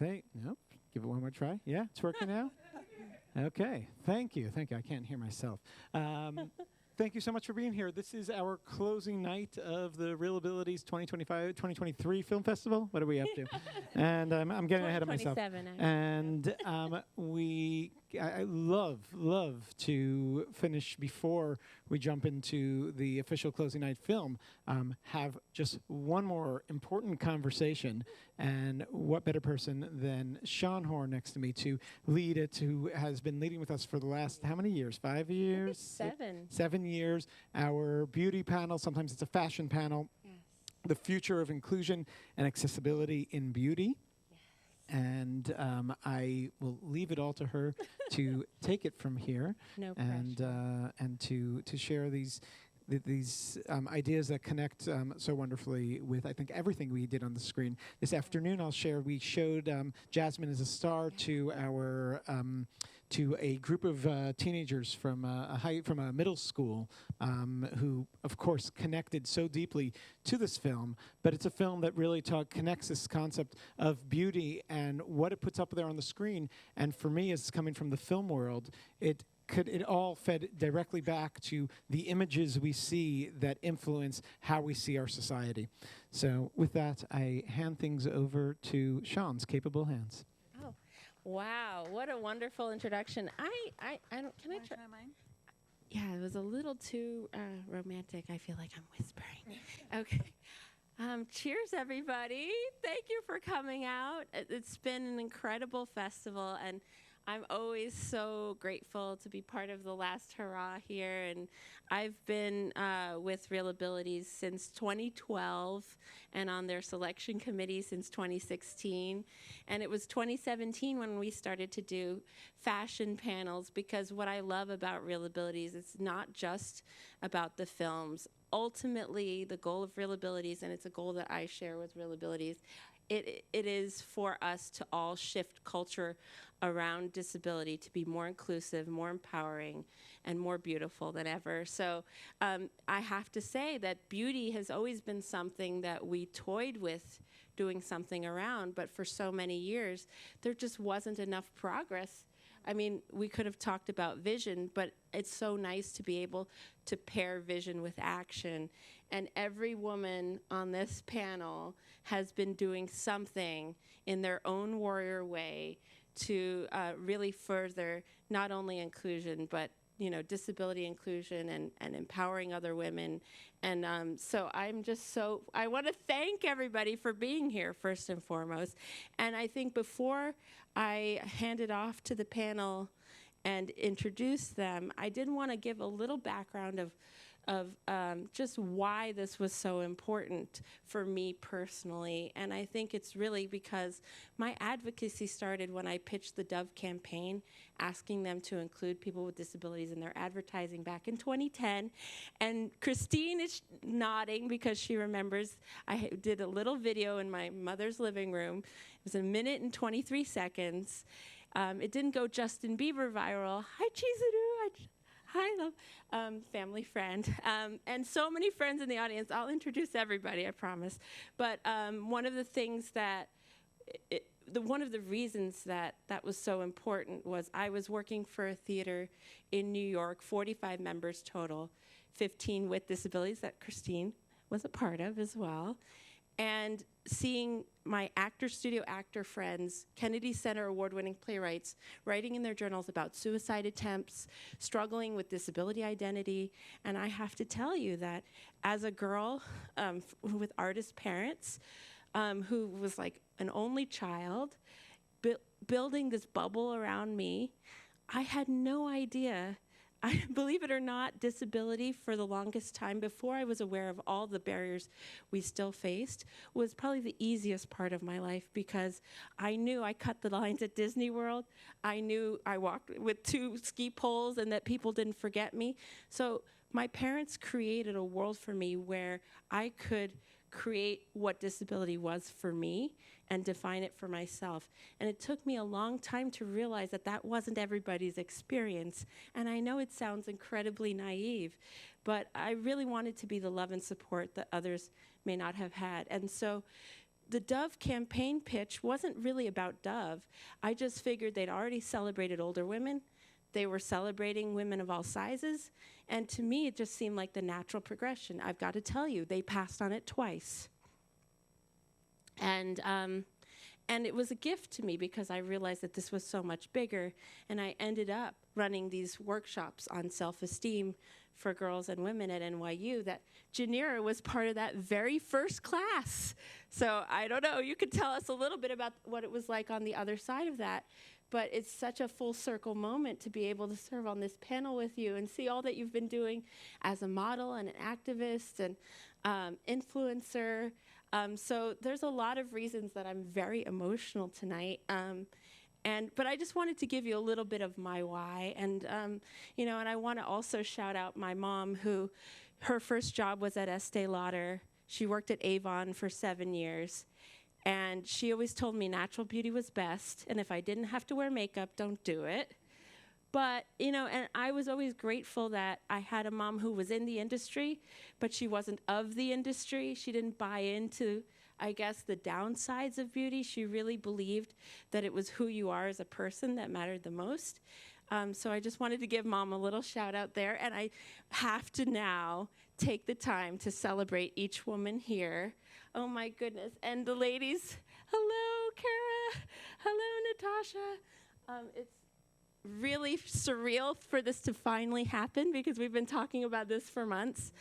Nope. Give it one more try. Yeah, it's working now. Okay. Thank you. Thank you. I can't hear myself. Thank you so much for being here. This is our closing night of the ReelAbilities 2023 Film Festival. What are we up to? And I'm getting ahead of myself. And I love to finish before we jump into the official closing night film, have just one more important conversation. And what better person than Xian Horn next to me to lead it, who has been leading with us for the last, how many years? 5 years? 7. 7 years. Our beauty panel, sometimes it's a fashion panel. Yes. The future of inclusion and accessibility in beauty. Yes. And I will leave it all to her to take it from here. No pressure. And to share these ideas that connect so wonderfully with, I think, everything we did on the screen. This afternoon, I'll share, we showed Jasmine as a Star to our to a group of teenagers from a middle school who, of course, connected so deeply to this film. But it's a film that really connects this concept of beauty and what it puts up there on the screen. And for me, as coming from the film world, it all fed directly back to the images we see that influence how we see our society. So with that, I hand things over to Xian's capable hands. Oh, wow. What a wonderful introduction. I don't, can I try mine? Yeah, it was a little too romantic. I feel like I'm whispering. Okay. Cheers, everybody. Thank you for coming out. It's been an incredible festival, and I'm always so grateful to be part of the last hurrah here. And I've been with ReelAbilities since 2012 and on their selection committee since 2016. And it was 2017 when we started to do fashion panels, because what I love about ReelAbilities, it's not just about the films. Ultimately, the goal of ReelAbilities, and it's a goal that I share with ReelAbilities, it is for us to all shift culture around disability to be more inclusive, more empowering, and more beautiful than ever. So I have to say that beauty has always been something that we toyed with doing something around, but for so many years, there just wasn't enough progress. I mean, we could have talked about vision, but it's so nice to be able to pair vision with action. And every woman on this panel has been doing something in their own warrior way to really further not only inclusion, but disability inclusion and empowering other women. And so I want to thank everybody for being here, first and foremost. And I think before I hand it off to the panel and introduce them, I did want to give a little background of just why this was so important for me personally. And I think it's really because my advocacy started when I pitched the Dove campaign, asking them to include people with disabilities in their advertising back in 2010. And Christine is nodding because she remembers I did a little video in my mother's living room. It was 1 minute and 23 seconds. It didn't go Justin Bieber viral. Hi, Chizuru. Hi, love, family friend, and so many friends in the audience. I'll introduce everybody, I promise. But one of the things one of the reasons that was so important was I was working for a theater in New York, 45 members total, 15 with disabilities that Christine was a part of as well. And seeing my studio actor friends, Kennedy Center award-winning playwrights, writing in their journals about suicide attempts, struggling with disability identity. And I have to tell you that as a girl with artist parents, who was like an only child, building this bubble around me, I had no idea. Believe it or not, disability for the longest time, before I was aware of all the barriers we still faced, was probably the easiest part of my life, because I knew I cut the lines at Disney World. I knew I walked with 2 ski poles and that people didn't forget me. So my parents created a world for me where I could create what disability was for me and define it for myself. And it took me a long time to realize that that wasn't everybody's experience. And I know it sounds incredibly naive, but I really wanted to be the love and support that others may not have had. And so the Dove campaign pitch wasn't really about Dove. I just figured they'd already celebrated older women. They were celebrating women of all sizes. And to me, it just seemed like the natural progression. I've got to tell you, they passed on it twice. And it was a gift to me because I realized that this was so much bigger. And I ended up running these workshops on self-esteem for girls and women at NYU that Janira was part of that very first class. So I don't know, you could tell us a little bit about what it was like on the other side of that. But it's such a full circle moment to be able to serve on this panel with you and see all that you've been doing as a model and an activist and influencer. So there's a lot of reasons that I'm very emotional tonight. But I just wanted to give you a little bit of my why. And I want to also shout out my mom, who her first job was at Estee Lauder. She worked at Avon for 7 years. And she always told me natural beauty was best. And if I didn't have to wear makeup, don't do it. But, and I was always grateful that I had a mom who was in the industry, but she wasn't of the industry. She didn't buy into, I guess, the downsides of beauty. She really believed that it was who you are as a person that mattered the most. So I just wanted to give Mom a little shout out there. And I have to now take the time to celebrate each woman here. Oh, my goodness. And the ladies, hello, Kara. Hello, Natasha. It's really surreal for this to finally happen because we've been talking about this for months.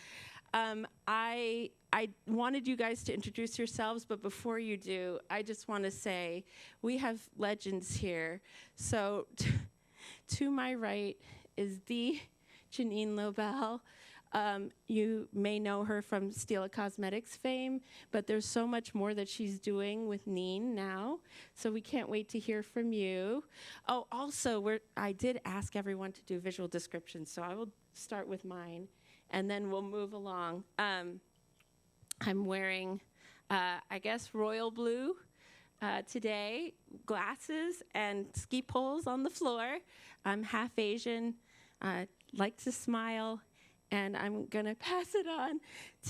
I wanted you guys to introduce yourselves, but before you do, I just want to say we have legends here. So to my right is the Jeanine Lobell. You may know her from Stila Cosmetics fame, but there's so much more that she's doing with Neen now, so we can't wait to hear from you. Oh, also, I did ask everyone to do visual descriptions, so I will start with mine, and then we'll move along. I'm wearing, I guess, royal blue today, glasses and ski poles on the floor. I'm half Asian, like to smile, and I'm going to pass it on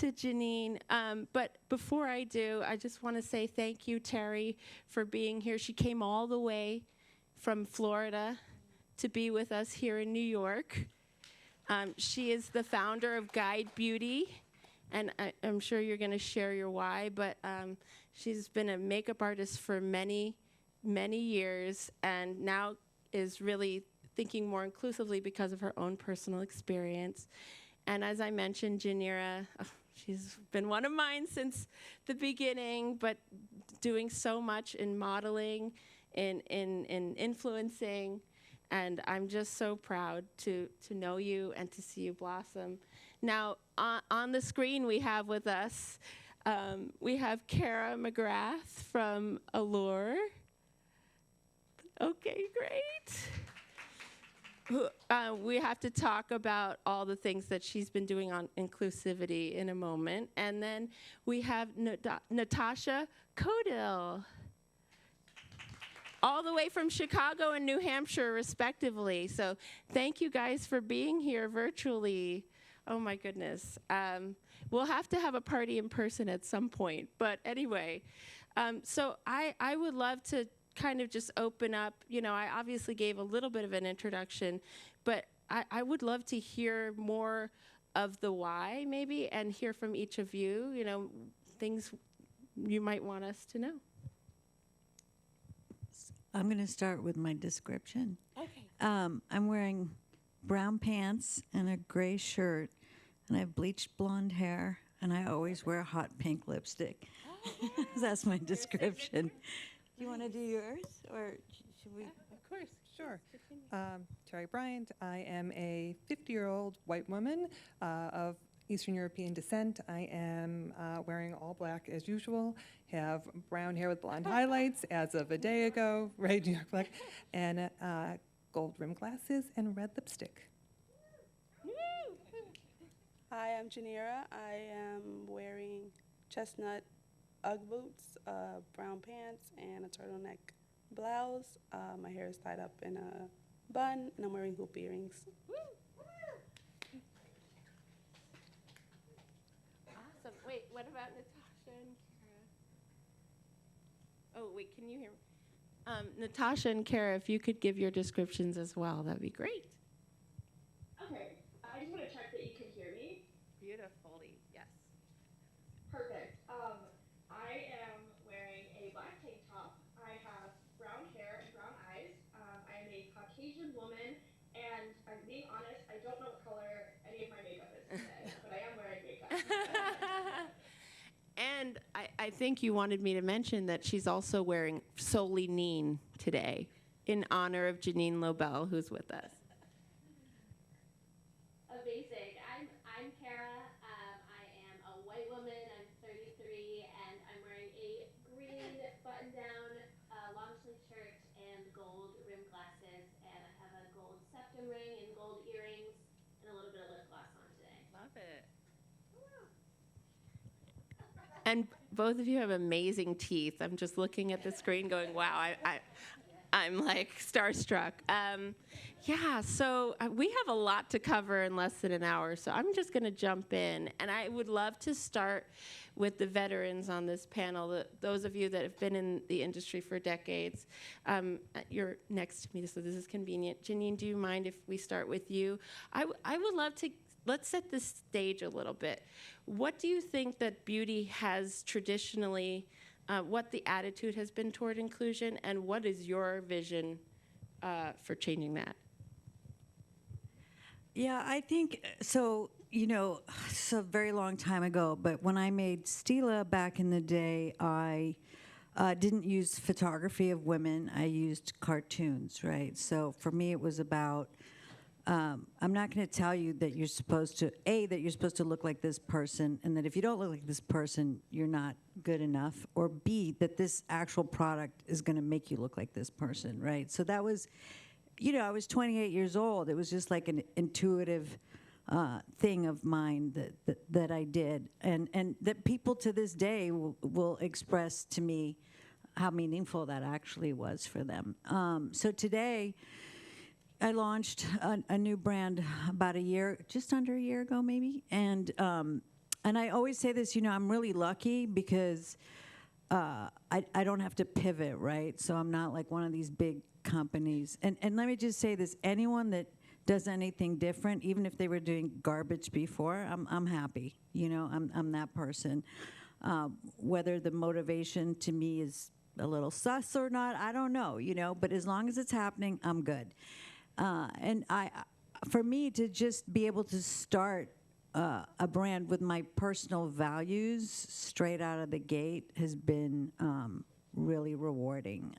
to Jeanine. But before I do, I just want to say thank you, Terri, for being here. She came all the way from Florida to be with us here in New York. She is the founder of Guide Beauty, and I'm sure you're going to share your why, but she's been a makeup artist for many, many years, and now is really thinking more inclusively because of her own personal experience. And as I mentioned, Janira, she's been one of mine since the beginning, but doing so much in modeling, in influencing, and I'm just so proud to know you and to see you blossom. Now, on the screen we have with us, we have Kara McGrath from Allure. Okay, great. We have to talk about all the things that she's been doing on inclusivity in a moment. And then we have Natasha Caudill, all the way from Chicago and New Hampshire, respectively. So thank you guys for being here virtually. Oh, my goodness. We'll have to have a party in person at some point. But anyway, so I would love to kind of just open up. I obviously gave a little bit of an introduction, but I would love to hear more of the why, maybe, and hear from each of you, things you might want us to know. I'm going to start with my description. Okay. I'm wearing brown pants and a gray shirt, and I have bleached blonde hair, and I always wear hot pink lipstick. Oh, That's my description. Do you want to do yours, or should we? Of course, sure. Terri Bryant. I am a 50-year-old white woman of Eastern European descent. I am wearing all black as usual, have brown hair with blonde highlights as of a day ago, right, New York black, and gold rim glasses and red lipstick. Hi, I'm Janira. I am wearing chestnut Ugg boots, brown pants, and a turtleneck blouse. My hair is tied up in a bun, and I'm wearing hoop earrings. Awesome. Wait, what about Natasha and Kara? Oh, wait, can you hear me? Natasha and Kara, if you could give your descriptions as well, that'd be great. Okay, I just want to check that you can hear me. Beautifully, yes. Perfect. I am wearing a black tank top. I have brown hair and brown eyes. I am a Caucasian woman, and I'm being honest, I don't know what color any of my makeup is today, but I am wearing makeup. And I think you wanted me to mention that she's also wearing solely Neen today in honor of Jeanine Lobell, who's with us. Amazing. I'm Kara. I am a white woman. I'm 33, and I'm wearing a green button-down long sleeve shirt and gold rimmed glasses, and I have a gold septum ring and gold earrings and a little bit of lip gloss on today. Love it. And both of you have amazing teeth. I'm just looking at the screen going, wow, I'm like starstruck. Yeah, so we have a lot to cover in less than an hour, so I'm just going to jump in. And I would love to start with the veterans on this panel, those of you that have been in the industry for decades. You're next to me, so this is convenient. Jeanine, do you mind if we start with you? I would love to, let's set the stage a little bit. What do you think that beauty has traditionally, what the attitude has been toward inclusion, and what is your vision for changing that? Yeah, I think so. It's a very long time ago, but when I made Stila back in the day, I didn't use photography of women. I used cartoons, right? So for me, it was about I'm not going to tell you that you're supposed to, that you're supposed to look like this person, and that if you don't look like this person, you're not good enough, or B, that this actual product is going to make you look like this person, right? So that was, I was 28 years old. It was just like an intuitive thing of mine that I did, and that people to this day will express to me how meaningful that actually was for them. So today, I launched a new brand about just under a year ago, maybe. And I always say this, I'm really lucky because I don't have to pivot, right? So I'm not like one of these big companies. And let me just say this, anyone that does anything different, even if they were doing garbage before, I'm happy. I'm that person. Whether the motivation to me is a little sus or not, I don't know, but as long as it's happening, I'm good. And for me to just be able to start a brand with my personal values straight out of the gate has been really rewarding.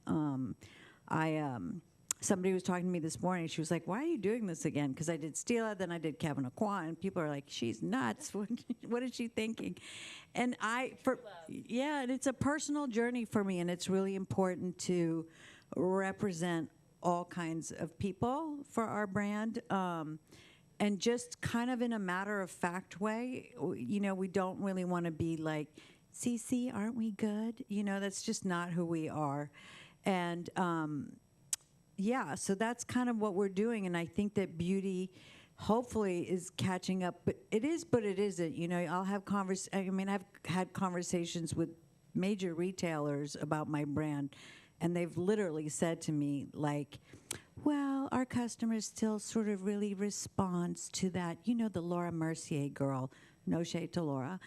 Somebody was talking to me this morning. She was like, "Why are you doing this again?" Because I did Stila, then I did Kevin Aqua, and people are like, "She's nuts. What is she thinking?" And and it's a personal journey for me, and it's really important to represent all kinds of people for our brand, and just kind of in a matter-of-fact way. We don't really want to be like, "CC, aren't we good?" That's just not who we are. And so that's kind of what we're doing, and I think that beauty hopefully is catching up, but it is, but it isn't. I'll have I've had conversations with major retailers about my brand, and they've literally said to me, like, well, our customers still sort of really responds to that, the Laura Mercier girl, no shade to Laura,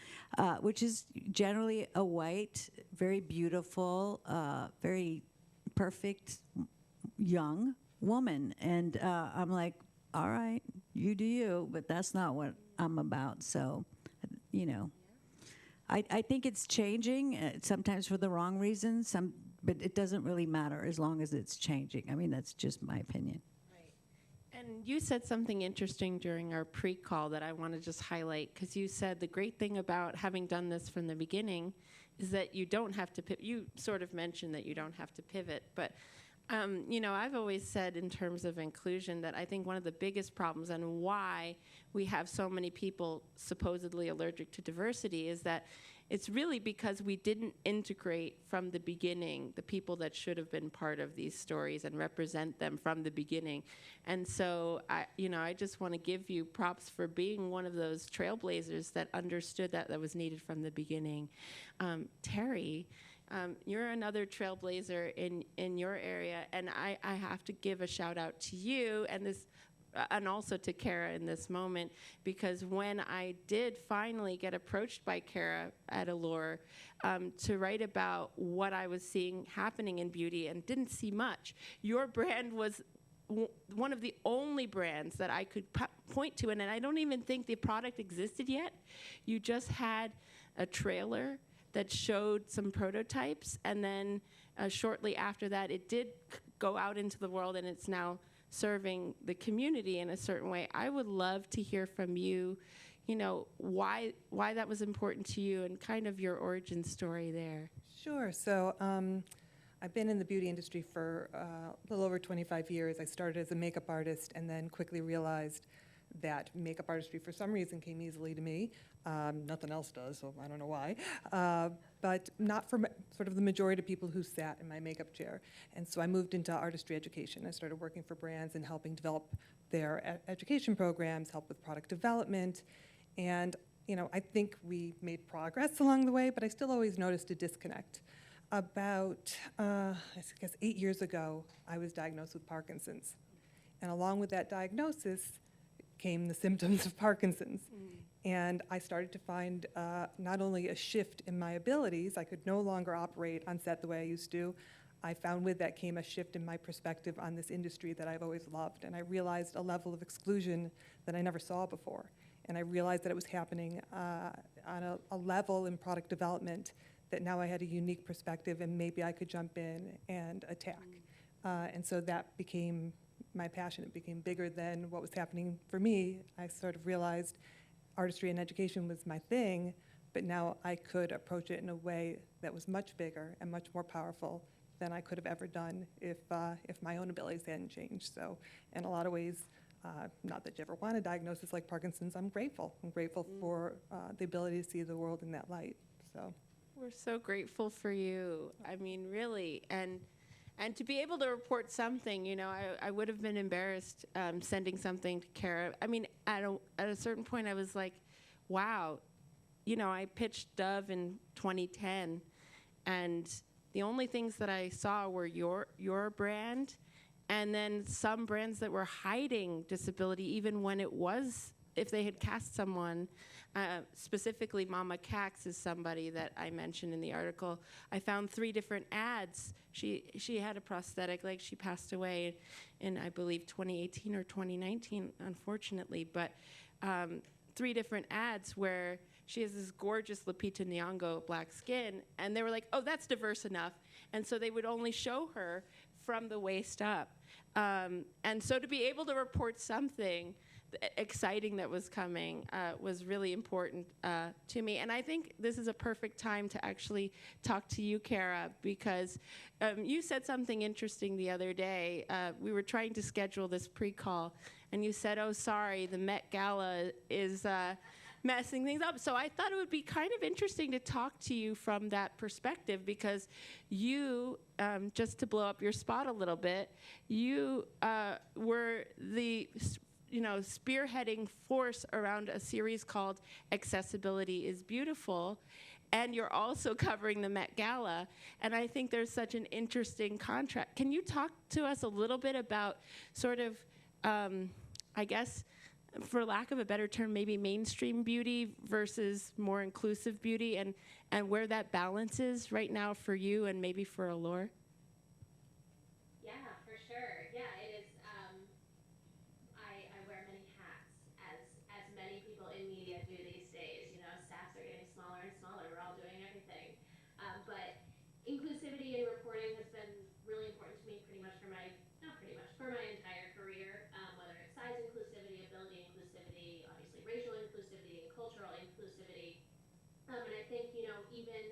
which is generally a white, very beautiful, very perfect young woman. And I'm like, all right, you do you, but that's not what I'm about. So, I think it's changing, sometimes for the wrong reasons, but it doesn't really matter as long as it's changing. I mean, that's just my opinion. Right. And you said something interesting during our pre-call that I want to just highlight, because you said the great thing about having done this from the beginning is that you don't have to pivot. You sort of mentioned that you don't have to pivot, but I've always said in terms of inclusion that I think one of the biggest problems and why we have so many people supposedly allergic to diversity is that it's really because we didn't integrate from the beginning the people that should have been part of these stories and represent them from the beginning. And so I just want to give you props for being one of those trailblazers that understood that was needed from the beginning. Terri, You're another trailblazer in your area, and I have to give a shout out to you and also to Kara in this moment, because when I did finally get approached by Kara at Allure to write about what I was seeing happening in beauty and didn't see much, your brand was one of the only brands that I could point to, and I don't even think the product existed yet. You just had a trailer that showed some prototypes, and then shortly after that, it did go out into the world, and it's now serving the community in a certain way. I would love to hear from you, why that was important to you and kind of your origin story there. Sure. So I've been in the beauty industry for a little over 25 years. I started as a makeup artist and then quickly realized that makeup artistry, for some reason, came easily to me. Nothing else does, so I don't know why. But not for sort of the majority of people who sat in my makeup chair. And so I moved into artistry education. I started working for brands and helping develop their education programs, help with product development. And I think we made progress along the way, but I still always noticed a disconnect. About, I guess 8 years ago, I was diagnosed with Parkinson's. And along with that diagnosis came the symptoms of Parkinson's. And I started to find not only a shift in my abilities, I could no longer operate on set the way I used to. I found with that came a shift in my perspective on this industry that I've always loved. And I realized a level of exclusion that I never saw before. And I realized that it was happening on a level in product development that now I had a unique perspective and maybe I could jump in and attack. And so that became my passion. It became bigger than what was happening for me. I sort of realized artistry and education was my thing, but now I could approach it in a way that was much bigger and much more powerful than I could have ever done if my own abilities hadn't changed. So in a lot of ways, not that you ever want a diagnosis like Parkinson's, I'm grateful. I'm grateful for the ability to see the world in that light. So we're so grateful for you. I mean, really, and to be able to report something, I would have been embarrassed sending something to Kara. I mean, at a certain point, I was like, wow, I pitched Dove in 2010, and the only things that I saw were your brand, and then some brands that were hiding disability, even when it was, if they had cast someone. Specifically, Mama Cax is somebody that I mentioned in the article. I found 3 different ads. She had a prosthetic leg. She passed away in, I believe, 2018 or 2019, unfortunately. But 3 different ads where she has this gorgeous Lupita Nyong'o black skin, and they were like, oh, that's diverse enough. And so they would only show her from the waist up. And so to be able to report something exciting that was coming was really important to me. And I think this is a perfect time to actually talk to you, Kara, because you said something interesting the other day. We were trying to schedule this pre-call, and you said, oh, sorry, the Met Gala is messing things up. So I thought it would be kind of interesting to talk to you from that perspective, because you, just to blow up your spot a little bit, you were the spearheading force around a series called Accessibility is Beautiful, and you're also covering the Met Gala, and I think there's such an interesting contrast. Can you talk to us a little bit about sort of, I guess, for lack of a better term, maybe mainstream beauty versus more inclusive beauty, and where that balance is right now for you and maybe for Allure? Yeah, for sure. Yeah, it is. I wear many hats, as many people in media do these days. Staffs are getting smaller and smaller. We're all doing everything. But inclusivity in reporting has been really important to me for my entire career, whether it's size inclusivity, ability inclusivity, obviously racial inclusivity, and cultural inclusivity. And I think, even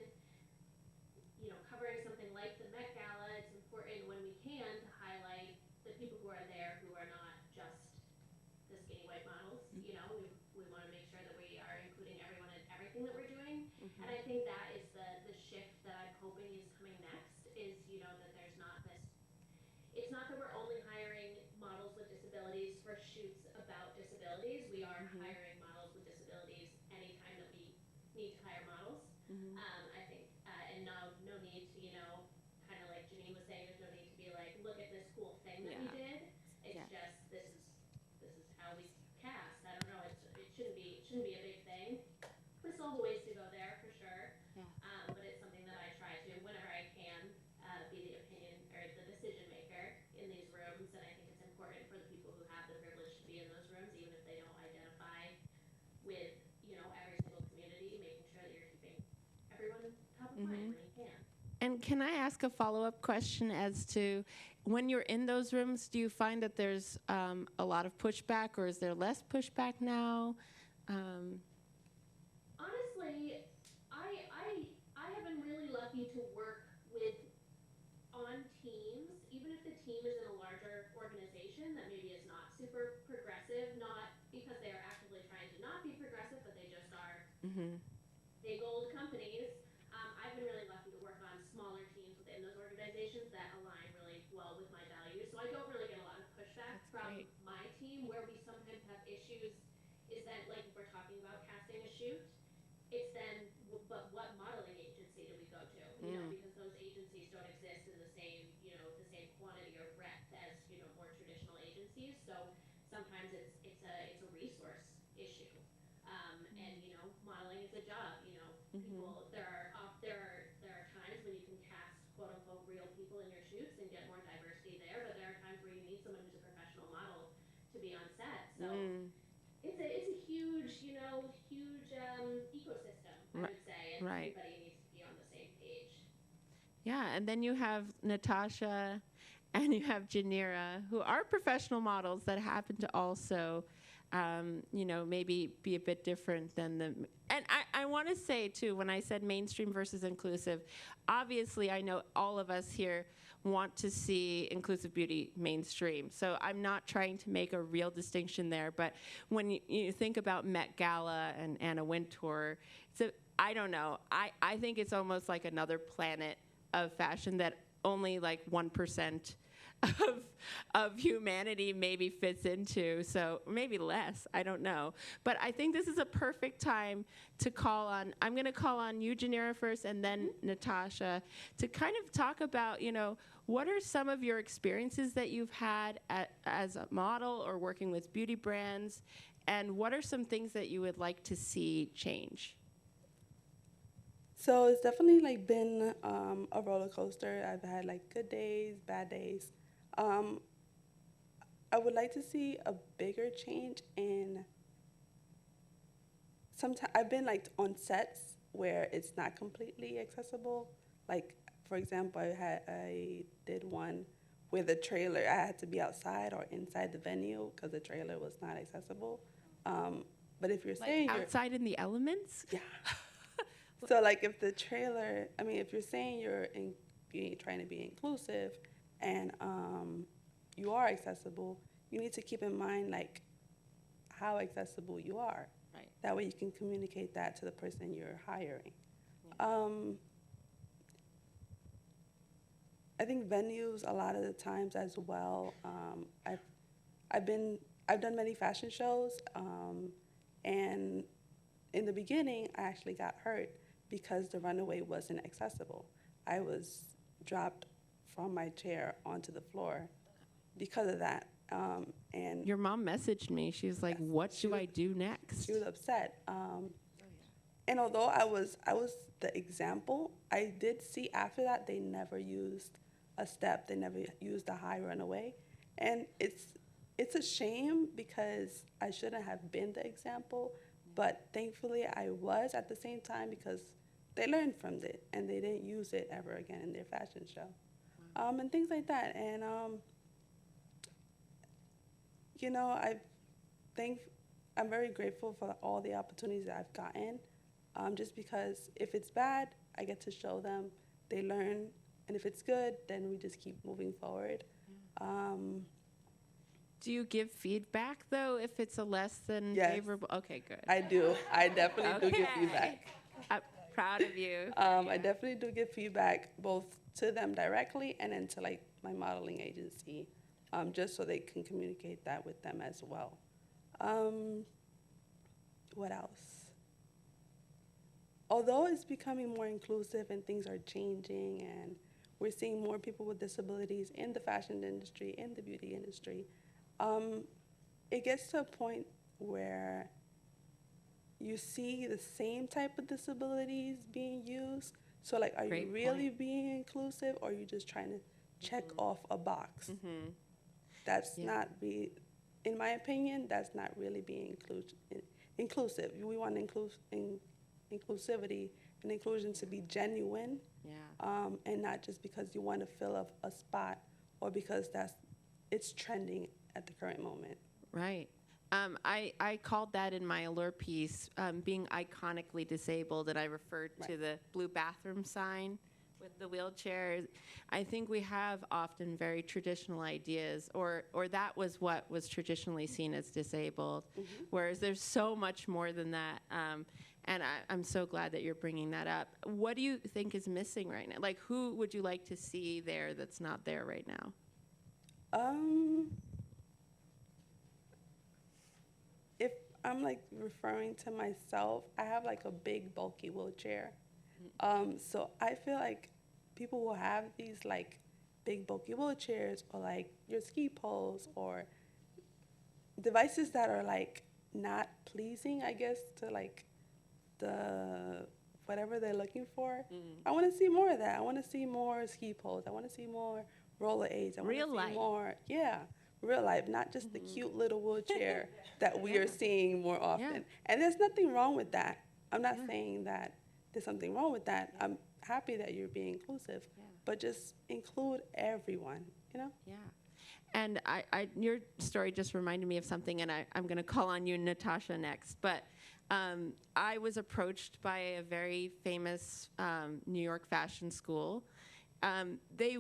covering something like the Met Gala, it's important when we can to highlight the people who are there who are not just the skinny white models. We want to make sure that we are including everyone in everything that we're doing. And I think that is the shift that I'm hoping is coming next, is, that there's not this, it's not that we're only hiring models with disabilities for shoots about disabilities. We are hiring models with disabilities anytime that we need to hire models. I think, and no need to still the ways to go there for sure. Yeah. But it's something that I try to, whenever I can, be the opinion or the decision maker in these rooms. And I think it's important for the people who have the privilege to be in those rooms, even if they don't identify with, every single community, making sure that you're keeping everyone top of mind when you can. And can I ask a follow-up question as to when you're in those rooms, do you find that there's a lot of pushback, or is there less pushback now? Honestly, I have been really lucky to work on teams, even if the team is in a larger organization that maybe is not super progressive, not because they are actively trying to not be progressive, but they just are big old companies. I've been really lucky to work on smaller teams within those organizations that align really well with my values. So I don't really get a lot of pushback from my team. Where we sometimes have issues is that, like, if we're talking about casting a shoot, it's then, but what modeling agency do we go to? Because those agencies don't exist in the same, the same quantity or breadth as, more traditional agencies. So sometimes it's a resource issue. And modeling is a job. People, there are times when you can cast quote unquote real people in your shoots and get more diversity there, but there are times where you need someone who's a professional model to be on set. So it's a huge, huge ecosystem, I would say, and everybody needs to be on the same page. Yeah, and then you have Natasha and you have Janira, who are professional models that happen to also, maybe be a bit different than the. And I want to say, too, when I said mainstream versus inclusive, obviously I know all of us here want to see inclusive beauty mainstream. So I'm not trying to make a real distinction there. But when you think about Met Gala and Anna Wintour, I don't know. I think it's almost like another planet of fashion that only like 1% of humanity maybe fits into, so maybe less, I don't know. But I think this is a perfect time to call on, I'm gonna call on you, Janira, first, and then Natasha, to kind of talk about, what are some of your experiences that you've had as a model or working with beauty brands, and what are some things that you would like to see change? So it's definitely like been a roller coaster. I've had like good days, bad days. I would like to see a bigger change in. Sometimes I've been like on sets where it's not completely accessible. Like, for example, I did one where the trailer, I had to be outside or inside the venue because the trailer was not accessible. But if you're saying like outside in the elements? Yeah. So like if the trailer, if you're saying you're trying to be inclusive and you are accessible, you need to keep in mind like how accessible you are. Right. That way you can communicate that to the person you're hiring. Yeah. I think venues a lot of the times as well. I've done many fashion shows, and in the beginning I actually got hurt because the runway wasn't accessible. I was dropped from my chair onto the floor because of that. And your mom messaged me. She was like, yes, "What do I do next?" She was upset. And although I was the example, I did see after that they never used a step. They never used a high runaway, and it's a shame because I shouldn't have been the example. But thankfully, I was at the same time because they learned from it and they didn't use it ever again in their fashion show, and things like that. And I'm very grateful for all the opportunities that I've gotten, just because if it's bad, I get to show them, they learn, and if it's good, then we just keep moving forward. Do you give feedback, though, if it's a less than favorable? Okay, good. I do. I definitely do give feedback. I'm proud of you. I definitely do give feedback both to them directly and then to like my modeling agency, just so they can communicate that with them as well. What else? Although it's becoming more inclusive and things are changing and we're seeing more people with disabilities in the fashion industry, in the beauty industry, it gets to a point where you see the same type of disabilities being used. So like, are Great you really point. being inclusive, or are you just trying to check off a box? That's Yeah. not in my opinion, that's not really being inclusive. We want inclusivity and inclusion to be genuine, Yeah. and not just because you want to fill a spot or because it's trending at the current moment. Right. I called that in my Allure piece being iconically disabled, and I referred to the blue bathroom sign with the wheelchair. I think we have often very traditional ideas, or that was what was traditionally seen as disabled, whereas there's so much more than that. And I'm so glad that you're bringing that up. What do you think is missing right now? Like, who would you like to see there that's not there right now? If I'm like referring to myself, I have like a big bulky wheelchair. So I feel like people who have these like big bulky wheelchairs, or like your ski poles, or devices that are like not pleasing, I guess, to like the whatever they're looking for. I want to see more of that. I want to see more ski poles. I want to see more roller aids. I want Real to see life. more, real life, not just the cute little wheelchair that we are seeing more often. Yeah. And there's nothing wrong with that. I'm not saying that there's something wrong with that. I'm happy that you're being inclusive, but just include everyone, you know? Yeah. And your story just reminded me of something, and I'm going to call on you, Natasha, next. But I was approached by a very famous New York fashion school. They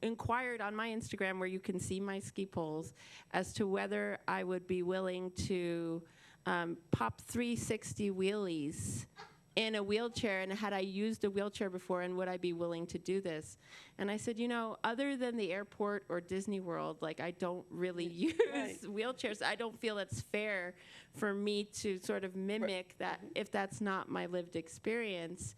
inquired on my Instagram, where you can see my ski poles, as to whether I would be willing to pop 360 wheelies in a wheelchair, and had I used a wheelchair before, and would I be willing to do this? And I said, other than the airport or Disney World, like, I don't really use wheelchairs. I don't feel it's fair for me to sort of mimic that if that's not my lived experience.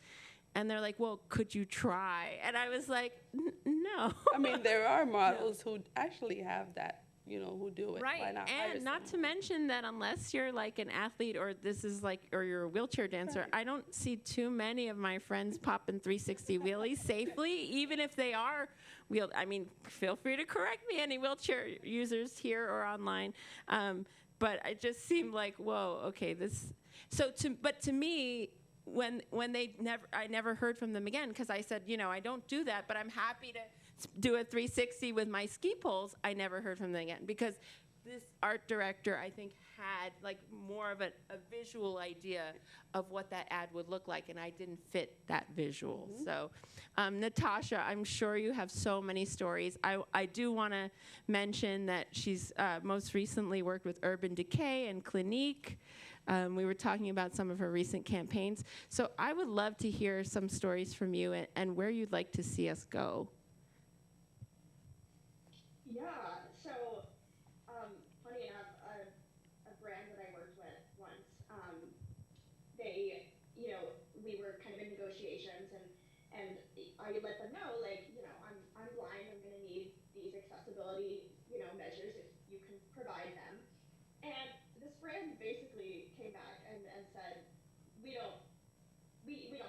And they're like, well, could you try? And I was like, no. I mean, there are models who actually have that, who do it. Right, Why not hire and not to someone? mention that unless you're like an athlete, or you're a wheelchair dancer, I don't see too many of my friends popping 360 wheelies safely, even if they are feel free to correct me, any wheelchair users here or online. But it just seemed like, whoa, okay, but to me, when I never heard from them again, because I said, I don't do that, but I'm happy to do a 360 with my ski poles. I never heard from them again, because this art director, I think, had like more of a visual idea of what that ad would look like, and I didn't fit that visual. So, Natasha, I'm sure you have so many stories. I do want to mention that she's most recently worked with Urban Decay and Clinique. We were talking about some of her recent campaigns. So I would love to hear some stories from you, and where you'd like to see us go. Yeah, so funny enough, a brand that I worked with once, we were kind of in negotiations, and I let them know, like, I'm blind, I'm going to need these accessibility, measures if you can provide them. And this brand basically came back and said, we don't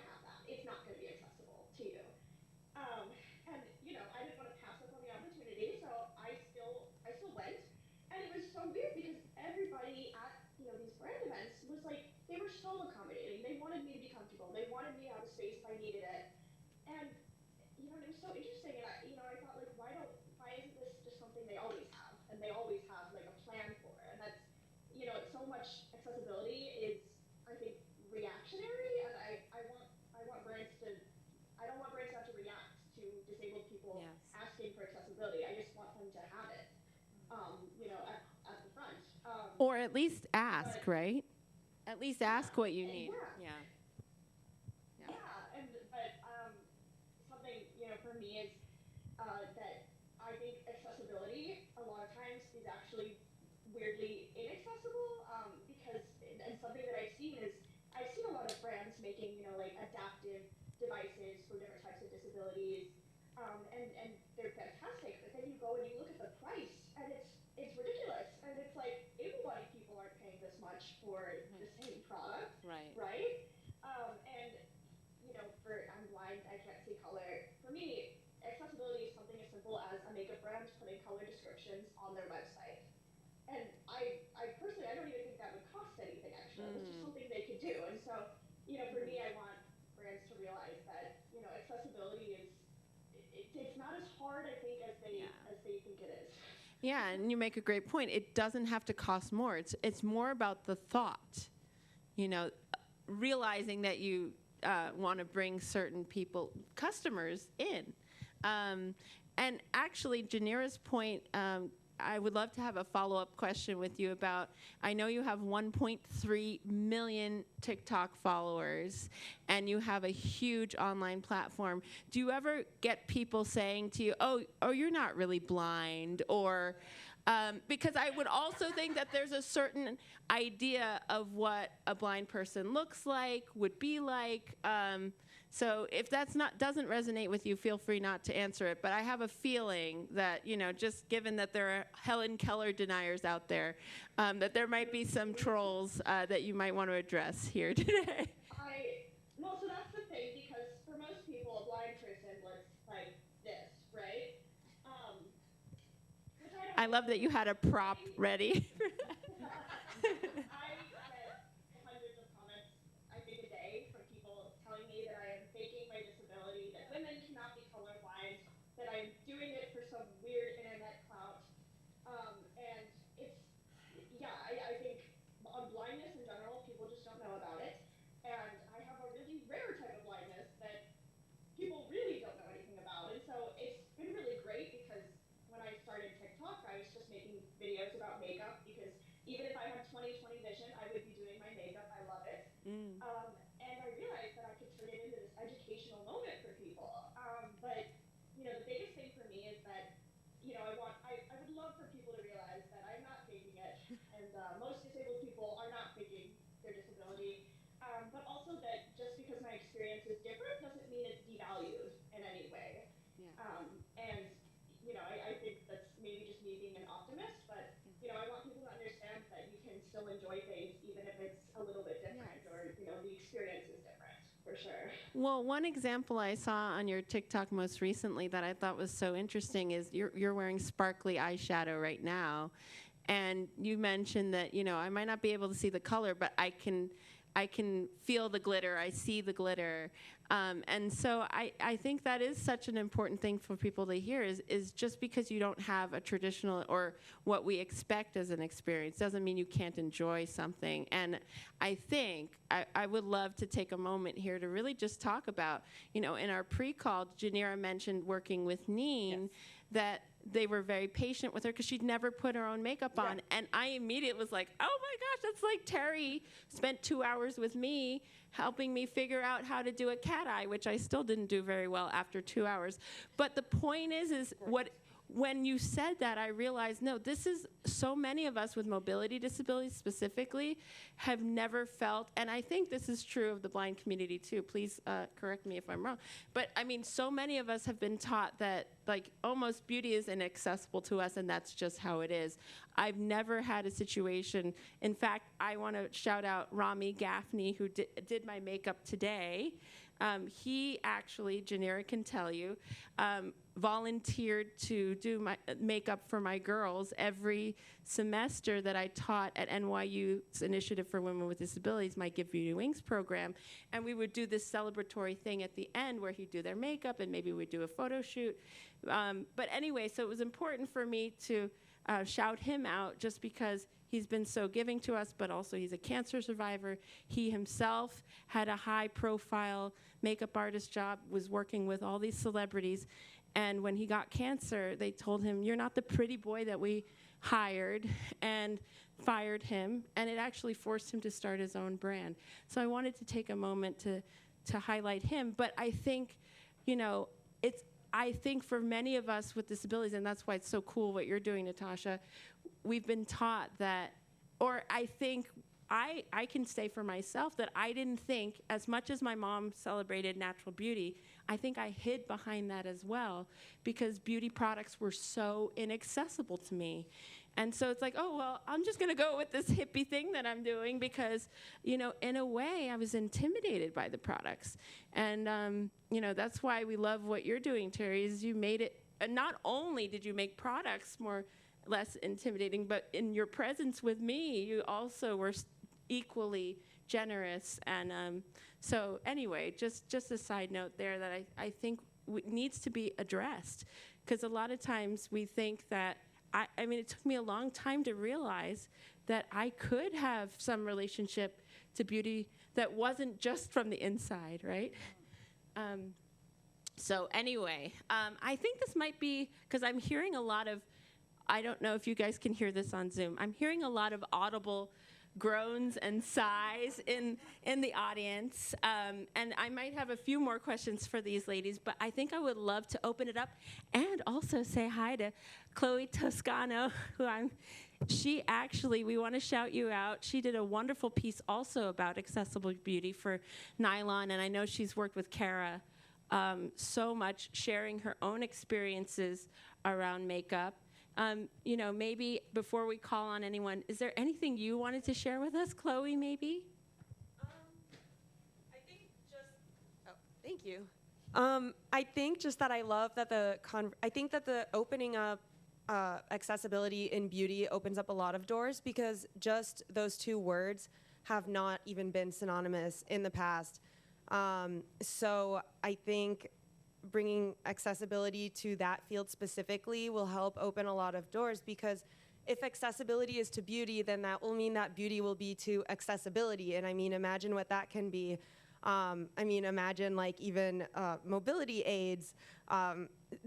have that. It's not going to be accessible to you. And I didn't want to pass up on the opportunity, so I still went. And it was so weird, because everybody at these brand events was like, they were so accommodating. They wanted me to be comfortable. They wanted me to have a space if I needed it. And it was so interesting. And I thought, like, why isn't this just something they always have? And they always have like a plan for it. And that's so much accessibility is, I think, reactionary, and I want brands to. I don't want brands to have to react to disabled people asking for accessibility. I just want them to have it, at the front. Or at least ask, right? At least ask what you need. Yeah. But something for me is that I think accessibility a lot of times is actually weirdly inaccessible, because and something that I've seen a lot of brands making like adaptive devices for different types of disabilities, and they're fantastic. But then you go and you look at the price, and it's ridiculous, and it's like able-bodied people aren't paying this much for the same putting color descriptions on their website. And I personally, I don't even think that would cost anything extra. It's just something they could do. And so, for me, I want brands to realize that, accessibility is, it's not as hard, I think, as they think it is. Yeah, and you make a great point. It doesn't have to cost more. It's more about the thought, realizing that you want to bring certain customers in. And actually, Janira's point, I would love to have a follow-up question with you about, I know you have 1.3 million TikTok followers, and you have a huge online platform. Do you ever get people saying to you, oh, you're not really blind, or, because I would also think that there's a certain idea of what a blind person looks like, would be like. So if doesn't resonate with you, feel free not to answer it. But I have a feeling that, just given that there are Helen Keller deniers out there, that there might be some trolls that you might want to address here today. Well, so that's the thing, because for most people, a blind person looks like this, right? Which I love that you had a prop ready. I get hundreds of comments, I think, a day from people telling me that I am faking my disability, that women cannot be colorblind, that I'm doing it for some weird internet clout. And it's, I think on blindness in general, people just don't know about it. And I have a really rare type of blindness that people really don't know anything about. And so it's been really great, because when I started TikTok, I was just making videos about makeup, because even if I had 20/20 vision, I would be doing my makeup. I love it. And I realized that I could turn it into this educational moment for people. But, the biggest thing for me is that, I would love for people to realize that I'm not faking it. And most disabled people are not faking their disability. But also that just because my experience is different doesn't mean it's devalued in any way. Yeah. And, I think that's maybe just me being an optimist, but, I want people to understand that you can still enjoy things even if it's a little bit different, or, the experience is different, for sure. Well, one example I saw on your TikTok most recently that I thought was so interesting is you're wearing sparkly eyeshadow right now. And you mentioned that, I might not be able to see the color, but I can feel the glitter, I see the glitter. And so I think that is such an important thing for people to hear is just because you don't have a traditional or what we expect as an experience doesn't mean you can't enjoy something. And I think I would love to take a moment here to really just talk about, in our pre-call, Janira mentioned working with Neen, yes, that they were very patient with her because she'd never put her own makeup on. Yeah. And I immediately was like, oh my gosh, that's like Terri spent 2 hours with me helping me figure out how to do a cat eye, which I still didn't do very well after 2 hours. But the point is when you said that, I realized, no, this is so many of us with mobility disabilities specifically have never felt, and I think this is true of the blind community too. Please correct me if I'm wrong. But I mean, so many of us have been taught that like almost beauty is inaccessible to us, and that's just how it is. I've never had a situation. In fact, I want to shout out Rami Gaffney, who did my makeup today. He actually, Janira can tell you, volunteered to do my makeup for my girls every semester that I taught at NYU's Initiative for Women with Disabilities, my Give Beauty Wings program. And we would do this celebratory thing at the end where he'd do their makeup and maybe we'd do a photo shoot. But anyway, so it was important for me to shout him out just because he's been so giving to us, but also he's a cancer survivor. He himself had a high-profile makeup artist job, was working with all these celebrities, and when he got cancer, they told him, you're not the pretty boy that we hired, and fired him, and it actually forced him to start his own brand. So I wanted to take a moment to highlight him, but I think, I think for many of us with disabilities, and that's why it's so cool what you're doing, Natasha, we've been taught that, or I think I can say for myself that I didn't think, as much as my mom celebrated natural beauty, I think I hid behind that as well because beauty products were so inaccessible to me. And so it's like, oh, well, I'm just going to go with this hippie thing that I'm doing because, in a way, I was intimidated by the products. And, that's why we love what you're doing, Terri, is you made it not only did you make products less intimidating, but in your presence with me, you also were equally generous. And so anyway, just a side note there that I think needs to be addressed, because a lot of times we think that, I mean, it took me a long time to realize that I could have some relationship to beauty that wasn't just from the inside, right? So anyway, I think this might be, because I'm hearing a lot of, I don't know if you guys can hear this on Zoom, I'm hearing a lot of audible groans and sighs in the audience. And I might have a few more questions for these ladies, but I think I would love to open it up and also say hi to Chloe Toscano, she actually, we want to shout you out. She did a wonderful piece also about accessible beauty for Nylon, and I know she's worked with Kara so much, sharing her own experiences around makeup. You know, maybe before we call on anyone, is there anything you wanted to share with us, Chloe, maybe? I think just, thank you. I think just that I love that I think that the opening up accessibility in beauty opens up a lot of doors, because just those two words have not even been synonymous in the past. So I think bringing accessibility to that field specifically will help open a lot of doors, because if accessibility is to beauty, then that will mean that beauty will be to accessibility. And I mean, imagine what that can be. I mean, imagine like even mobility aids.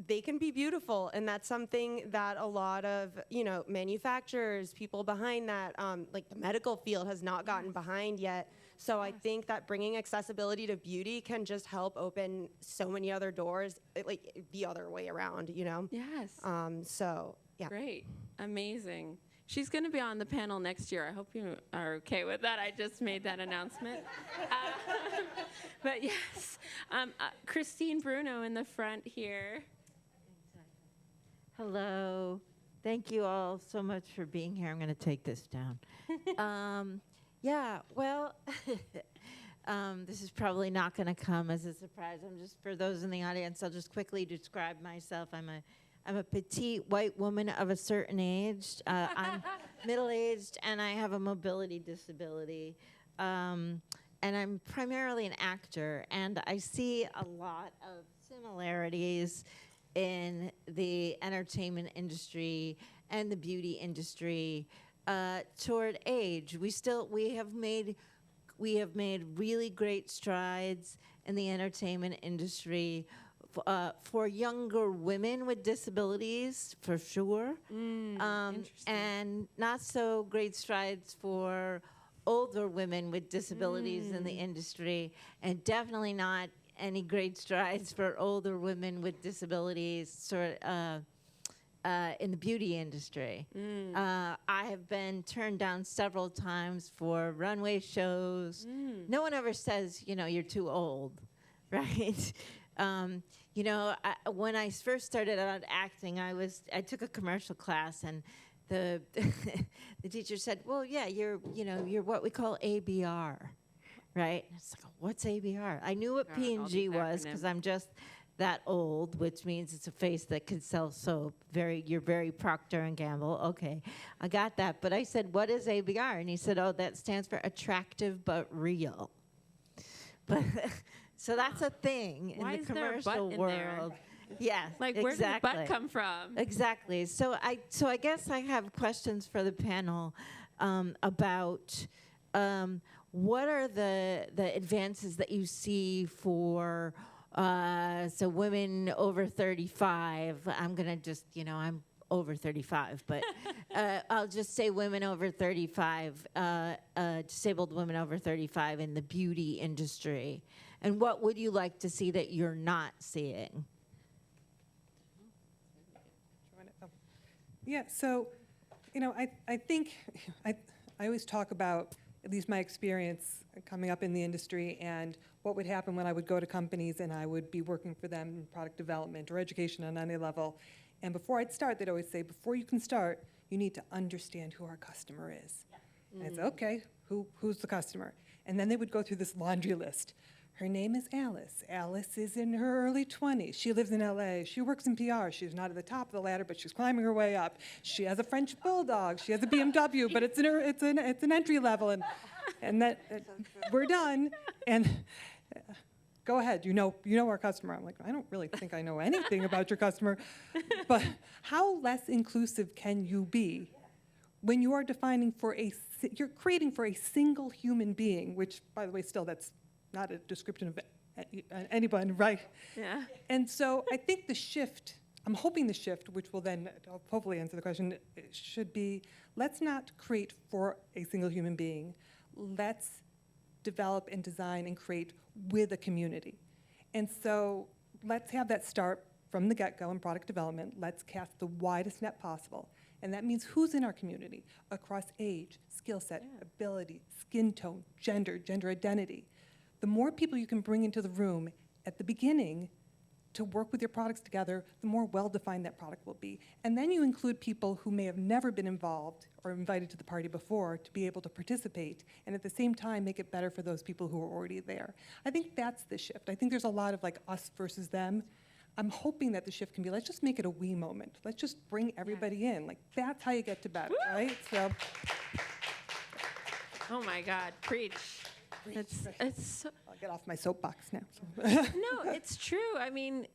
They can be beautiful, and that's something that a lot of, you know, manufacturers, people behind that, like the medical field has not gotten behind yet. So I think that bringing accessibility to beauty can just help open so many other doors, like the other way around, you know? Yes. So, yeah. Great. Amazing. She's going to be on the panel next year. I hope you are okay with that. I just made that announcement. But yes, Christine Bruno in the front here. Hello. Thank you all so much for being here. I'm going to take this down. Yeah, well, this is probably not going to come as a surprise. I'm just, for those in the audience, I'll just quickly describe myself. I'm a petite white woman of a certain age. I'm middle-aged, and I have a mobility disability. And I'm primarily an actor, and I see a lot of similarities in the entertainment industry and the beauty industry toward age. We have made really great strides in the entertainment industry for younger women with disabilities, for sure, and not so great strides for older women with disabilities in the industry, and definitely not any great strides for older women with disabilities in the beauty industry. I have been turned down several times for runway shows. No one ever says, you know, you're too old, right? You know, when I first started out acting, I took a commercial class, and the teacher said, well, yeah, you're what we call ABR, right? And it's like, what's ABR? I knew what P&G was, because I'm just that old, which means it's a face that can sell soap. You're very Procter and Gamble. Okay, I got that. But I said, what is ABR? And he said, oh, that stands for attractive but real. But so that's a thing in the commercial world. Yeah, like, where did the butt come from? Exactly. So I guess I have questions for the panel about what are the advances that you see for so women over 35. I'm gonna just, you know, I'm over 35, but I'll just say women over 35, disabled women over 35 in the beauty industry. And what would you like to see that you're not seeing? Yeah, so, you know, I think I always talk about, at least my experience coming up in the industry, and what would happen when I would go to companies and I would be working for them in product development or education on any level. And before I'd start, they'd always say, before you can start, you need to understand who our customer is. And I'd say, okay, who's the customer? And then they would go through this laundry list Her name is Alice. Alice is in her early 20s. She lives in LA. She works in PR. She's not at the top of the ladder, but she's climbing her way up. She has a French bulldog. She has a BMW, but it's an entry level, and that we're done. And go ahead. You know our customer. I'm like, I don't really think I know anything about your customer, but how less inclusive can you be when you are you're creating for a single human being, which, by the way, still that's not a description of anyone, right? Yeah. And so I think I'm hoping the shift, which will then hopefully answer the question, should be, let's not create for a single human being. Let's develop and design and create with a community. And so let's have that start from the get-go in product development. Let's cast the widest net possible. And that means who's in our community across age, skill set, ability, skin tone, gender identity. The more people you can bring into the room at the beginning to work with your products together, the more well-defined that product will be. And then you include people who may have never been involved or invited to the party before to be able to participate, and at the same time make it better for those people who are already there. I think that's the shift. I think there's a lot of like us versus them. I'm hoping that the shift can be, let's just make it a we moment. Let's just bring everybody in. Like, that's how you get to better, right? So. Oh my God, preach. It's so, I'll get off my soapbox now. no, it's true. I mean,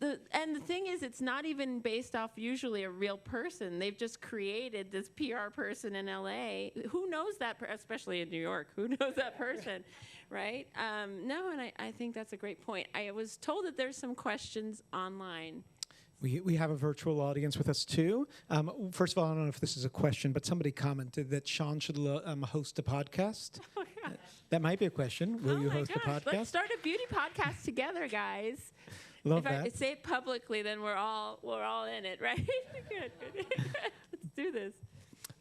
the thing is, it's not even based off usually a real person. They've just created this PR person in LA. Who knows that, especially in New York, who knows that person, right? No, and I think that's a great point. I was told that there's some questions online. We have a virtual audience with us too. First of all, I don't know if this is a question, but somebody commented that Sean should host a podcast. Oh, gosh. That might be a question. Will you host a podcast? Let's start a beauty podcast together, guys. Love if that. I say it publicly, then we're all in it, right? Good. Let's do this.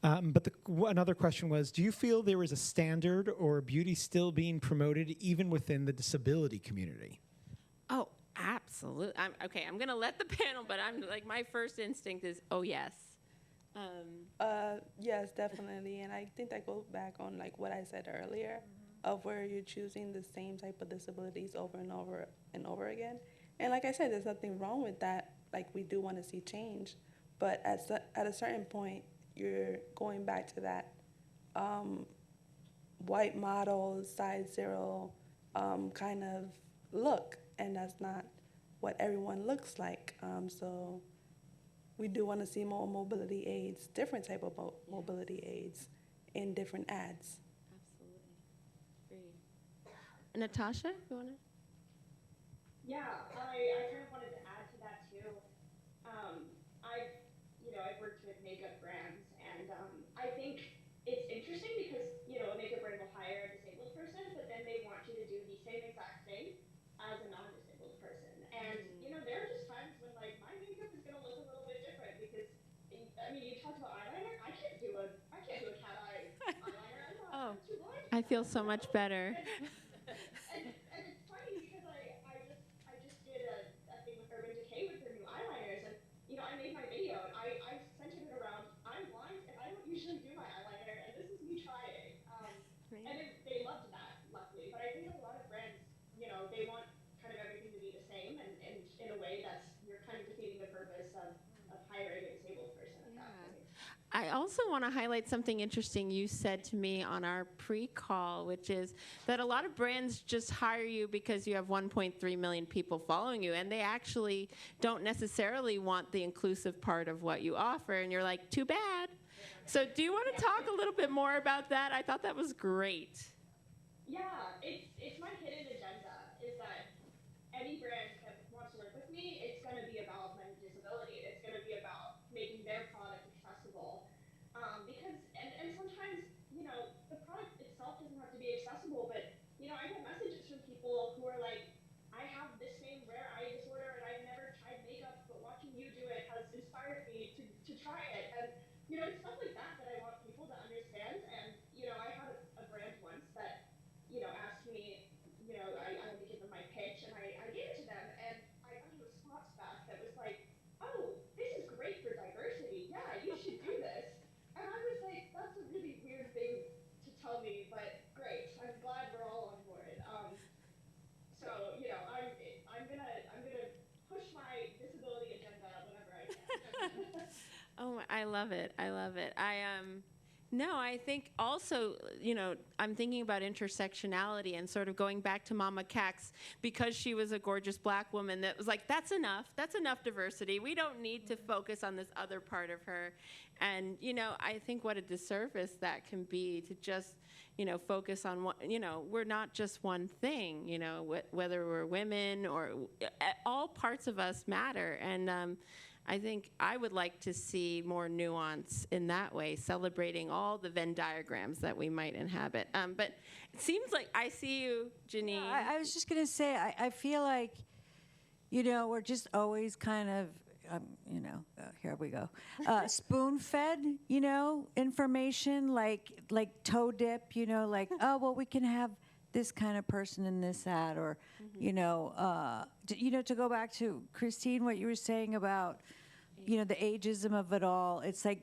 But another question was, do you feel there is a standard or beauty still being promoted even within the disability community? Oh, absolutely. I'm going to let the panel, but I'm like, my first instinct is, oh, yes. Yes, definitely. And I think that goes back on like what I said earlier of where you're choosing the same type of disabilities over and over and over again. And like I said, there's nothing wrong with that. Like, we do want to see change. But at a certain point, you're going back to that white model, size zero kind of look. And that's not what everyone looks like. So we do want to see more mobility aids, different type of mobility aids in different ads. Absolutely. Agreed. Natasha, you want to? Yeah, I kind of wanted to add to that too. I've worked with makeup brands, and I think it's interesting because, a makeup brand will hire a disabled person, but then they want you to do the same exact thing as a non-disabled person. And, there are just times when, like, my makeup is going to look a little bit different because, you talked about eyeliner. I can't do a cat eye eyeliner. I'm too blind. I feel so much better. And it's funny because I just did a thing with Urban Decay with their new eyeliners, and I made my video and I centered it around I'm blind and I don't usually do my eyeliner, and this is me trying. And they loved that, luckily. But I think a lot of brands, they want kind of everything to be the same, and in a way you're kind of defeating the purpose of hiring a disabled person at that point. I also want to highlight something interesting you said to me on our pre-call, which is that a lot of brands just hire you because you have 1.3 million people following you, and they actually don't necessarily want the inclusive part of what you offer, and you're like, too bad. So do you want to talk a little bit more about that? I thought that was great. Yeah, it's my hidden agenda, is that any brand that wants to work with me, it's going to be about my disability. It's going to be about making their product accessible. Because, and sometimes, the product itself doesn't have to be accessible, but, I get messages from people who are like, I have this same rare eye disorder and I've never tried makeup, but watching you do it has inspired me to try it. And, it's stuff like that I want people to understand. And, I had a brand once that, asked me, I had to give them my pitch, and I gave it to them. Oh, I love it. I love it. No, I think also, I'm thinking about intersectionality and sort of going back to Mama Cax, because she was a gorgeous black woman that was like, that's enough. That's enough diversity. We don't need to focus on this other part of her. And, I think what a disservice that can be to just, focus on one, we're not just one thing, whether we're women or all parts of us matter. And, I think I would like to see more nuance in that way, celebrating all the Venn diagrams that we might inhabit. But it seems like I see you, Jeanine. Yeah, I was just going to say, I feel like, we're just always kind of, here we go, spoon-fed, information, like toe dip, oh, well, we can have this kind of person in this ad, or, to go back to Christine, what you were saying about, the ageism of it all. It's like,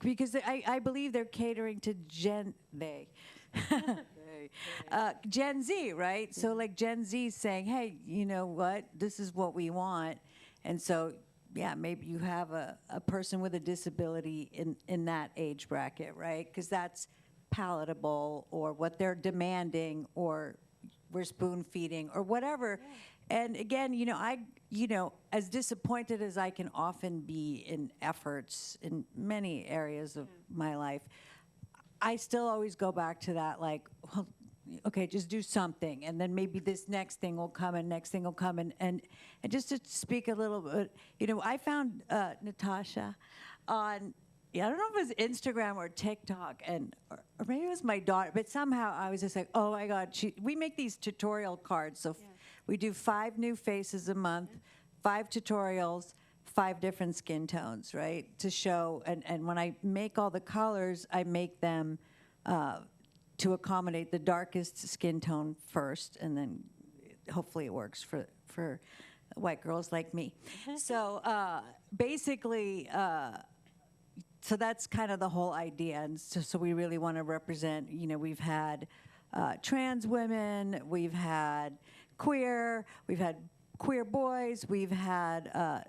because I believe they're catering to Gen Z, right? So like Gen Z saying, hey, you know what, this is what we want. And so, yeah, maybe you have a person with a disability in that age bracket, right? Because that's palatable, or what they're demanding, or we're spoon feeding, or whatever. Yeah. And again, as disappointed as I can often be in efforts in many areas of my life, I still always go back to that, like, well, okay, just do something, and then maybe this next thing will come, and next thing will come, and just to speak a little bit, I found Natasha on, I don't know if it was Instagram or TikTok, or maybe it was my daughter, but somehow I was just like, oh my God, we make these tutorial cards, so we do 5 new faces a month, 5 tutorials, 5 different skin tones, right, to show, and when I make all the colors, I make them to accommodate the darkest skin tone first, and then hopefully it works for white girls like me. So basically, so that's kind of the whole idea, and so we really want to represent, we've had trans women, we've had queer boys, we've had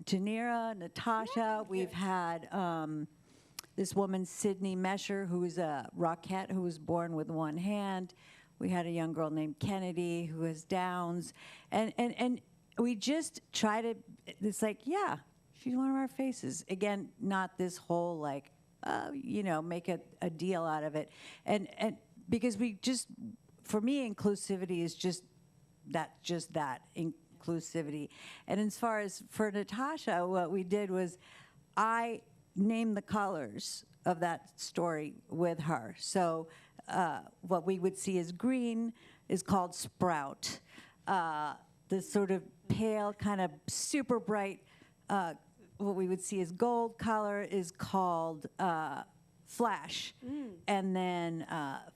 Janira, Natasha, we've had this woman, Sydney Mesher, who is a Rockette, who was born with one hand. We had a young girl named Kennedy who has Downs. And we just try to, it's like, yeah, she's one of our faces. Again, not this whole, like, make a deal out of it. And because we just, for me, inclusivity is just that, inclusivity. And as far as for Natasha, what we did was I named the colors of that story with her. So what we would see as green is called Sprout. The sort of pale, kind of super bright, what we would see as gold color is called Flash. And then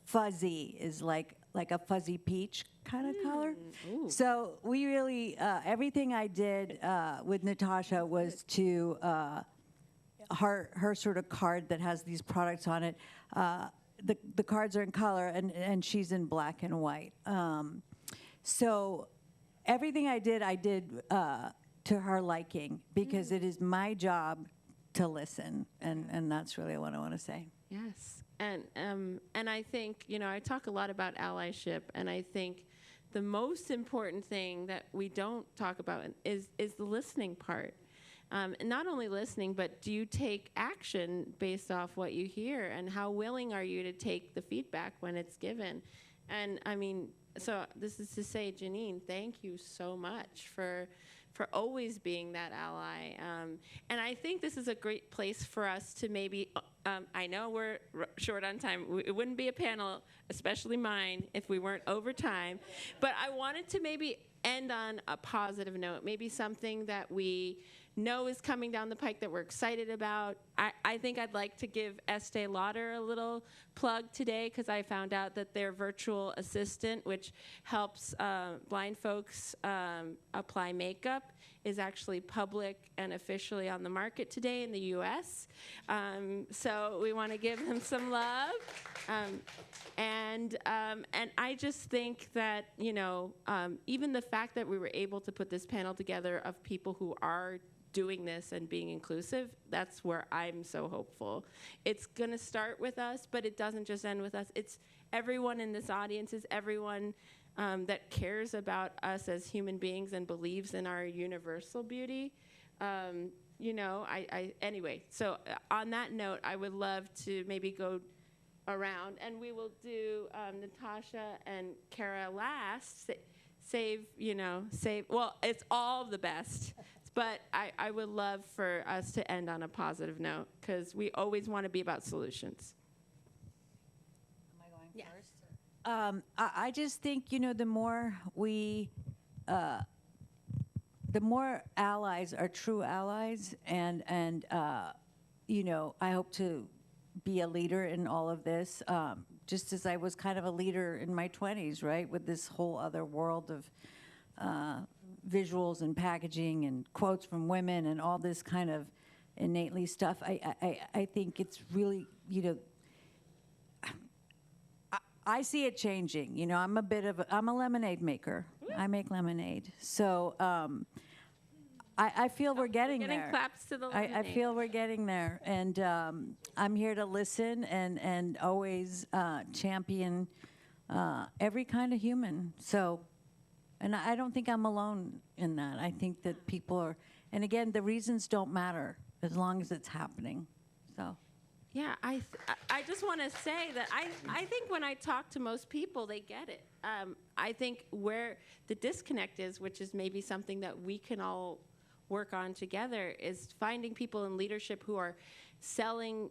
fuzzy is like a fuzzy peach kind of color. Ooh. So we really, everything I did with Natasha was to her sort of card that has these products on it. The cards are in color, and she's in black and white. So everything I did to her liking, because it is my job to listen, and that's really what I want to say. Yes, and I think, I talk a lot about allyship, and I think the most important thing that we don't talk about is the listening part. And not only listening, but do you take action based off what you hear, and how willing are you to take the feedback when it's given? And I mean, so this is to say, Jeanine, thank you so much for always being that ally. And I think this is a great place for us to maybe, I know we're short on time. It wouldn't be a panel, especially mine, if we weren't over time. But I wanted to maybe end on a positive note, maybe something that we know is coming down the pike that we're excited about. I think I'd like to give Estee Lauder a little plug today, because I found out that their virtual assistant, which helps blind folks apply makeup, is actually public and officially on the market today in the US. So we want to give them some love. And I just think that, even the fact that we were able to put this panel together of people who are doing this and being inclusive, that's where I'm so hopeful. It's going to start with us, but it doesn't just end with us. It's everyone in this audience, is everyone that cares about us as human beings and believes in our universal beauty. You know, anyway, so on that note, I would love to maybe go around, and we will do Natasha and Kara last. Well, it's all the best, but I would love for us to end on a positive note, because we always want to be about solutions. Am I going first? I just think, you know, the more allies are true allies, and you know, I hope to be a leader in all of this, just as I was kind of a leader in my 20s, right, with this whole other world of visuals and packaging and quotes from women and all this kind of innately stuff. I think it's really, you know, I see it changing. You know, I'm a lemonade maker. I make lemonade. So I feel we're getting there. Getting claps to the I lemonade. feel we're getting there. And I'm here to listen and always champion every kind of human. So, and I don't think I'm alone in that. I think that people are, and again, the reasons don't matter as long as it's happening. So. Yeah, I just want to say that I think when I talk to most people, they get it. I think where the disconnect is, which is maybe something that we can all work on together, is finding people in leadership who are selling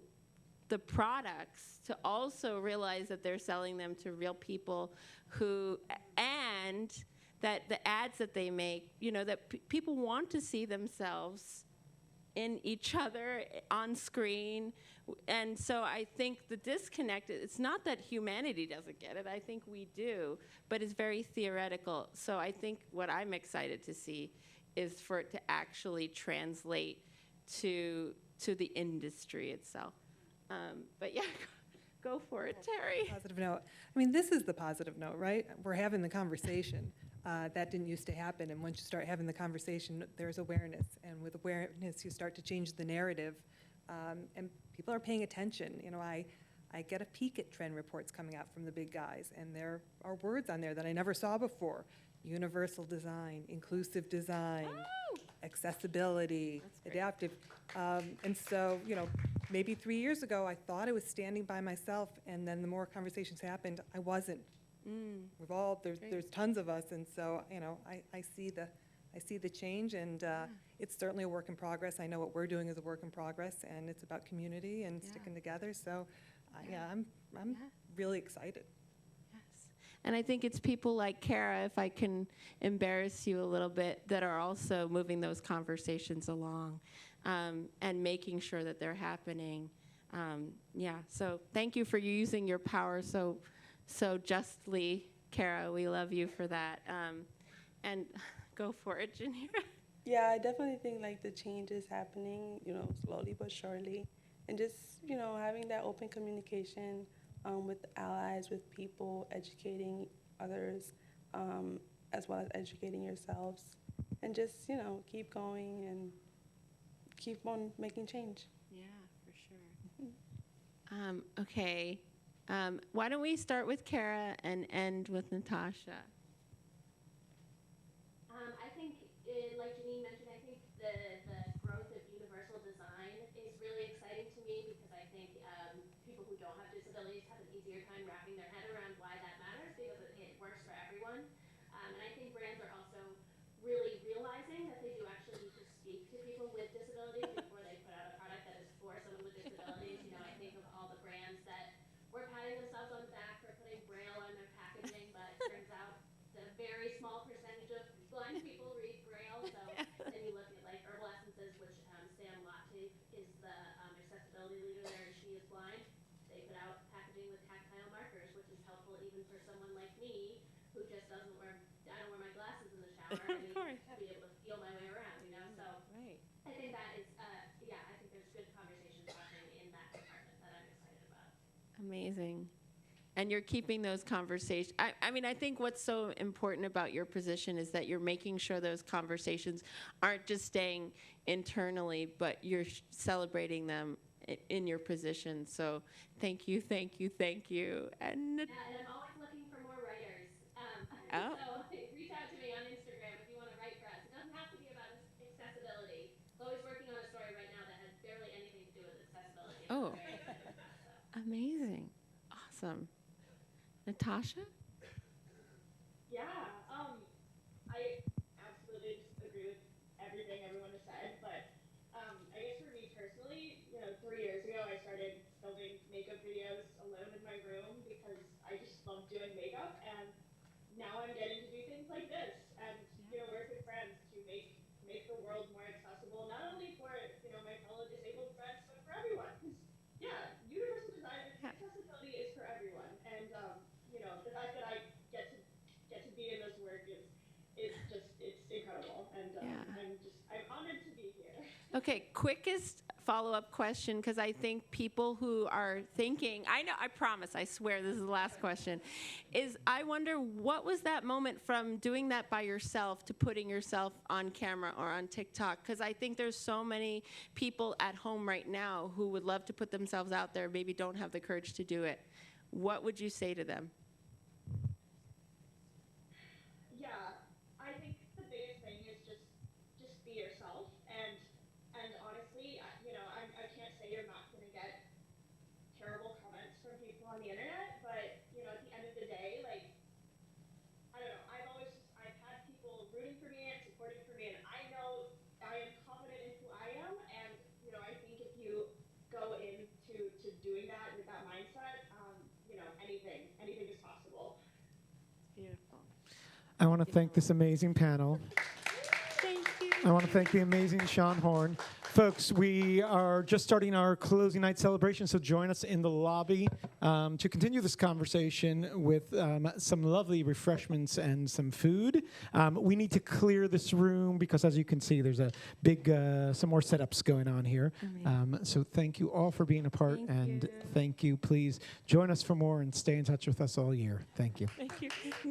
the products to also realize that they're selling them to real people who, and that the ads that they make, you know, that people want to see themselves in each other on screen. And so I think the disconnect, it's not that humanity doesn't get it, I think we do, but it's very theoretical. So I think what I'm excited to see is for it to actually translate to the industry itself. But yeah, go for it, Terri. Positive note. I mean, this is the positive note, right? We're having the conversation. That didn't used to happen, and once you start having the conversation, there's awareness, and with awareness, you start to change the narrative, and people are paying attention. You know, I get a peek at trend reports coming out from the big guys, and there are words on there that I never saw before: universal design, inclusive design, accessibility, adaptive, and so, you know, maybe 3 years ago, I thought I was standing by myself, and then the more conversations happened, I wasn't. We've all, there's tons of us, and so, you know, I see the change, and it's certainly a work in progress. I know what we're doing is a work in progress, and it's about community and sticking together. So, I'm really excited. Yes, and I think it's people like Kara, if I can embarrass you a little bit, that are also moving those conversations along, and making sure that they're happening. So thank you for using your power so justly, Kara. We love you for that. And go for it, Janira. Yeah, I definitely think like the change is happening, you know, slowly but surely. And just, you know, having that open communication with allies, with people, educating others, as well as educating yourselves. And just, you know, keep going and keep on making change. Yeah, for sure. Okay. Why don't we start with Kara and end with Natasha? I think, like Jeanine mentioned, I think the growth of universal design is really exciting to me, because I think people who don't have disabilities have an easier time wrapping their head around why that matters, because it works for everyone. And I think brands are also really realizing that they do actually need to speak to people with disabilities before they put out a product that is for someone with disabilities. You know, I think of all the brands that were patting themselves on the back for putting Braille on their packaging, but it turns out the very small percentage of blind people read Braille. So then you look at like Herbal Essences, which Sam Latte is the accessibility leader there, and she is blind. They put out packaging with tactile markers, which is helpful even for someone like me who just I don't wear my glasses in the shower. I need to be able to feel my way around, you know? So Right. I think that is, I think there's good conversations happening in that department that I'm excited about. Amazing. And you're keeping those conversations. I mean, I think what's so important about your position is that you're making sure those conversations aren't just staying internally, but you're celebrating them in your position. So thank you, thank you, thank you. And Yeah, and I'm always looking for more writers. Oh. So reach out to me on Instagram if you want to write for us. It doesn't have to be about accessibility. Chloe's working on a story right now that has barely anything to do with accessibility. Oh. I'm very excited about it, so. Amazing. Awesome. Natasha? Yeah, I absolutely just agree with everything everyone has said, but I guess for me personally, 3 years ago I started filming makeup videos alone in my room because I just love doing makeup, and now I'm getting to do things like this and work with friends to make the world more accessible, not only for my fellow disabled friends, but for everyone. 'Cause, yeah, universal design accessibility is for everyone, and the fact that I get to be in this work is just it's incredible, and I'm honored to be here. Okay, quickest follow-up question, because I think people who are thinking, I promise, I swear this is the last question, is I wonder what was that moment from doing that by yourself to putting yourself on camera or on TikTok? Because I think there's so many people at home right now who would love to put themselves out there, maybe don't have the courage to do it. What would you say to them? Yeah, I think the biggest thing is just be yourself, and honestly, I can't say you're not going to get terrible comments from people on the internet, but at the end of the day, like, I don't know, I've had people rooting for me and supporting for me, and I know I am confident in who I am, and I think if you go into doing that with that mindset, anything is possible. Beautiful. I want to thank this amazing panel. Thank you. I want to thank the amazing Xian Horn. Folks, we are just starting our closing night celebration, so join us in the lobby to continue this conversation with some lovely refreshments and some food. We need to clear this room because, as you can see, there's a big, some more setups going on here. So thank you all for being a part, thank you. Please join us for more and stay in touch with us all year. Thank you. Thank you. Next